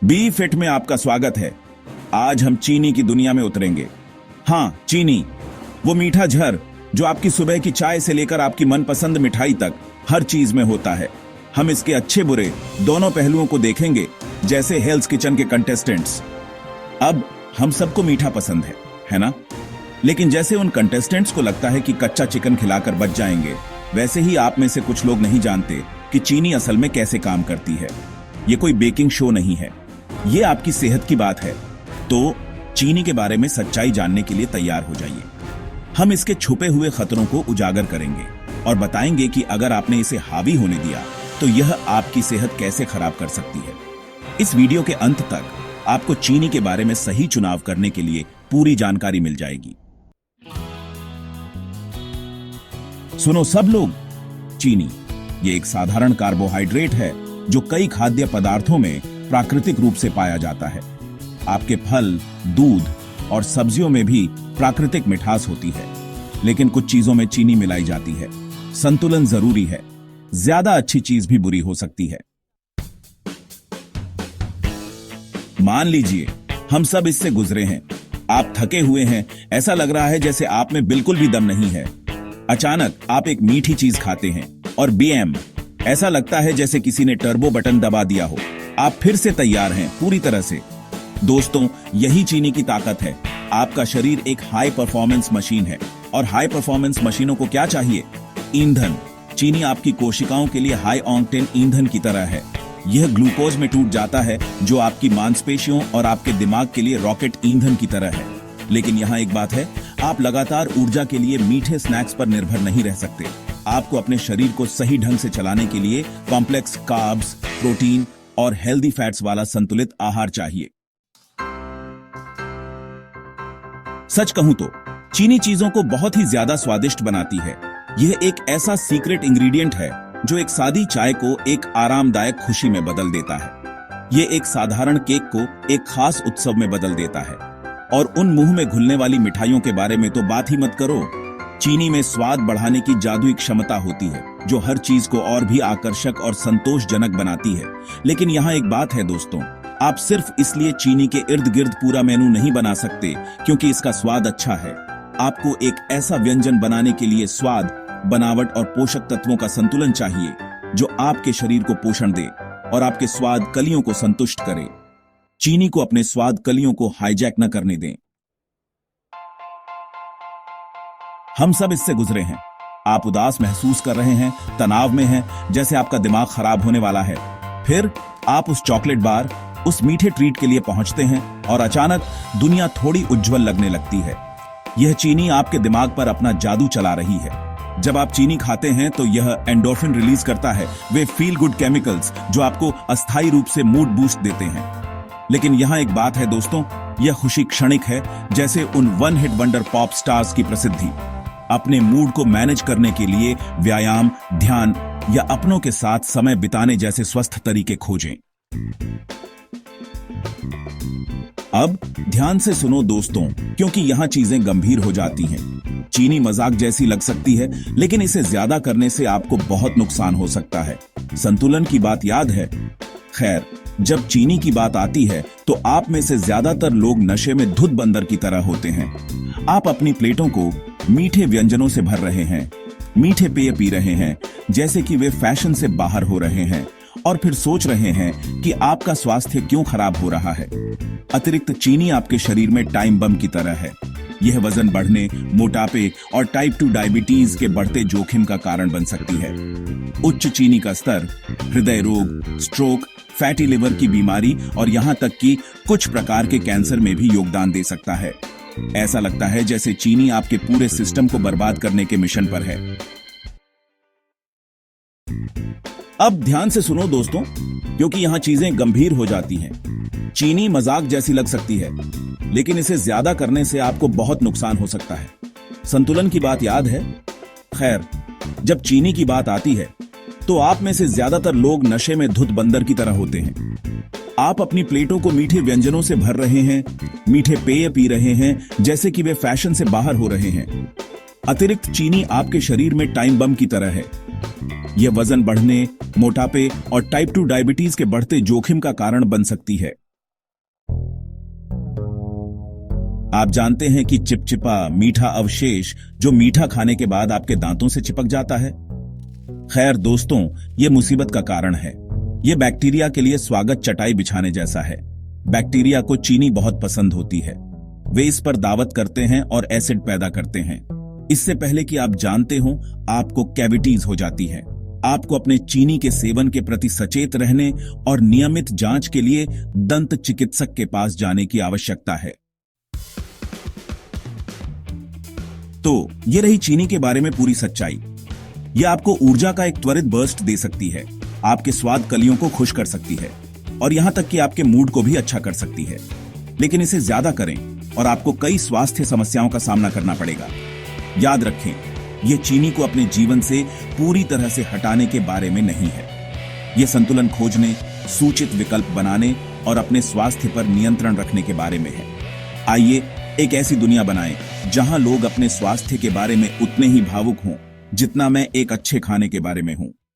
B fit में आपका स्वागत है। आज हम चीनी की दुनिया में उतरेंगे। हाँ, चीनी, वो मीठा झर जो आपकी सुबह की चाय से लेकर आपकी मनपसंद मिठाई तक हर चीज में होता है। हम इसके अच्छे बुरे दोनों पहलुओं को देखेंगे, जैसे हेल्थ किचन के कंटेस्टेंट्स। अब हम सबको मीठा पसंद है ना? लेकिन जैसे उन कंटेस्टेंट्स को लगता है कि कच्चा चिकन खिलाकर बच जाएंगे, वैसे ही आप में से कुछ लोग नहीं जानते कि चीनी असल में कैसे काम करती है। ये कोई बेकिंग शो नहीं है, ये आपकी सेहत की बात है। तो चीनी के बारे में सच्चाई जानने के लिए तैयार हो जाइए। हम इसके छुपे हुए खतरों को उजागर करेंगे और बताएंगे कि अगर आपने इसे हावी होने दिया तो यह आपकी सेहत कैसे खराब कर सकती है। इस वीडियो के अंत तक आपको चीनी के बारे में सही चुनाव करने के लिए पूरी जानकारी मिल जाएगी। सुनो सब लोग, चीनी ये एक साधारण कार्बोहाइड्रेट है जो कई खाद्य पदार्थों में प्राकृतिक रूप से पाया जाता है। आपके फल, दूध और सब्जियों में भी प्राकृतिक मिठास होती है, लेकिन कुछ चीजों में चीनी मिलाई जाती है। संतुलन जरूरी है, ज्यादा अच्छी चीज भी बुरी हो सकती है। मान लीजिए हम सब इससे गुजरे हैं। आप थके हुए हैं, ऐसा लग रहा है जैसे आप में बिल्कुल भी दम नहीं है। अचानक आप एक मीठी चीज खाते हैं और बीएम, ऐसा लगता है जैसे किसी ने टर्बो बटन दबा दिया हो। आप फिर से तैयार हैं पूरी तरह से। दोस्तों, यही चीनी की ताकत है। आपका शरीर एक हाई परफॉर्मेंस मशीन है और हाई परफॉर्मेंस मशीनों को क्या चाहिए? ईंधन। चीनी आपकी कोशिकाओं के लिए हाई ऑक्टेन ईंधन की तरह है। यह ग्लूकोज में टूट जाता है, जो आपकी मांसपेशियों और आपके दिमाग के लिए रॉकेट ईंधन की तरह है। लेकिन यहाँ एक बात है, आप लगातार ऊर्जा के लिए मीठे स्नैक्स पर निर्भर नहीं रह सकते। आपको अपने शरीर को सही ढंग से चलाने के लिए कॉम्प्लेक्स कार्ब्स, प्रोटीन और हेल्दी फैट्स वाला संतुलित आहार चाहिए। सच कहूं तो चीनी चीजों को बहुत ही ज्यादा स्वादिष्ट बनाती है। यह एक ऐसा सीक्रेट इंग्रेडिएंट है जो एक सादी चाय को एक आरामदायक खुशी में बदल देता है। यह एक साधारण केक को एक खास उत्सव में बदल देता है। और उन मुंह में घुलने वाली मिठाइयों के बारे में तो बात ही मत करो। चीनी में स्वाद बढ़ाने की जादुई क्षमता होती है, जो हर चीज को और भी आकर्षक और संतोषजनक बनाती है। लेकिन यहाँ एक बात है दोस्तों, आप सिर्फ इसलिए चीनी के इर्द गिर्द पूरा मेनू नहीं बना सकते क्योंकि इसका स्वाद अच्छा है। आपको एक ऐसा व्यंजन बनाने के लिए स्वाद, बनावट और पोषक तत्वों का संतुलन चाहिए जो आपके शरीर को पोषण दे और आपके स्वाद कलियों को संतुष्ट करे। चीनी को अपने स्वाद कलियों को हाईजैक न करने दें। हम सब इससे गुजरे हैं। आप उदास महसूस कर रहे हैं, तनाव में हैं, जैसे आपका दिमाग खराब होने वाला है। फिर आप उस चॉकलेट बार, उस मीठे ट्रीट के लिए पहुंचते हैं और अचानक दुनिया थोड़ी उज्जवल लगने लगती है। यह चीनी आपके दिमाग पर अपना जादू चला रही है। जब आप चीनी खाते हैं तो यह एंडोर्फिन रिलीज करता है, वे फील गुड केमिकल्स जो आपको अस्थायी रूप से मूड बूस्ट देते हैं। लेकिन यहाँ एक बात है दोस्तों, यह खुशी क्षणिक है, जैसे उन one hit wonder pop stars की प्रसिद्धि। अपने मूड को मैनेज करने के लिए व्यायाम, ध्यान या अपनों के साथ समय बिताने जैसे स्वस्थ तरीके खोजें। अब ध्यान से सुनो दोस्तों, क्योंकि यहाँ चीजें गंभीर हो जाती हैं। चीनी मजाक जैसी लग सकती है, लेकिन इसे ज्यादा करने से आपको बहुत नुकसान हो सकता है। संतुलन की बात याद है? खैर, जब चीनी की बात आती है तो आप में से ज्यादातर लोग नशे में धुत बंदर की तरह होते हैं। आप अपनी प्लेटों को मीठे व्यंजनों से भर रहे हैं, मीठे पेय पी रहे हैं जैसे कि वे फैशन से बाहर हो रहे हैं, और फिर सोच रहे हैं कि आपका स्वास्थ्य क्यों खराब हो रहा है। अतिरिक्त चीनी आपके शरीर में टाइम बम की तरह है। यह वजन बढ़ने, मोटापे और टाइप 2 डायबिटीज के बढ़ते जोखिम का कारण बन सकती है। उच्च चीनी का स्तर हृदय रोग, स्ट्रोक, फैटी लिवर की बीमारी और यहां तक कि कुछ प्रकार के कैंसर में भी योगदान दे सकता है। ऐसा लगता है जैसे चीनी आपके पूरे सिस्टम को बर्बाद करने के मिशन पर है। अब ध्यान से सुनो दोस्तों, क्योंकि यहां चीजें गंभीर हो जाती हैं। चीनी मजाक जैसी लग सकती है, लेकिन इसे ज्यादा करने से आपको बहुत नुकसान हो सकता है। संतुलन की बात याद है? खैर, जब चीनी की बात आती है तो आप में से ज्यादातर लोग नशे में धुत बंदर की तरह होते हैं। आप अपनी प्लेटों को मीठे व्यंजनों से भर रहे हैं, मीठे पेय पी रहे हैं जैसे कि वे फैशन से बाहर हो रहे हैं। अतिरिक्त चीनी आपके शरीर में टाइम बम की तरह है। यह वजन बढ़ने, मोटापे और टाइप 2 डायबिटीज के बढ़ते जोखिम का कारण बन सकती है। आप जानते हैं कि चिपचिपा मीठा अवशेष जो मीठा खाने के बाद आपके दांतों से चिपक जाता है। खैर दोस्तों, ये मुसीबत का कारण है। ये बैक्टीरिया के लिए स्वागत चटाई बिछाने जैसा है। बैक्टीरिया को चीनी बहुत पसंद होती है। वे इस पर दावत करते हैं और एसिड पैदा करते हैं। इससे पहले कि आप जानते हो, आपको कैविटीज हो जाती है। आपको अपने चीनी के सेवन के प्रति सचेत रहने और नियमित जांच के लिए दंत चिकित्सक के पास जाने की आवश्यकता है। तो ये रही चीनी के बारे में पूरी सच्चाई। यह आपको ऊर्जा का एक त्वरित बर्स्ट दे सकती है, आपके स्वाद कलियों को खुश कर सकती है और यहां तक कि आपके मूड को भी अच्छा कर सकती है। लेकिन इसे ज्यादा करें और आपको कई स्वास्थ्य समस्याओं का सामना करना पड़ेगा। याद रखें, यह चीनी को अपने जीवन से पूरी तरह से हटाने के बारे में नहीं है। यह संतुलन खोजने, सूचित विकल्प बनाने और अपने स्वास्थ्य पर नियंत्रण रखने के बारे में है। आइए एक ऐसी दुनिया बनाएं जहां लोग अपने स्वास्थ्य के बारे में उतने ही भावुक हों जितना मैं एक अच्छे खाने के बारे में हूं।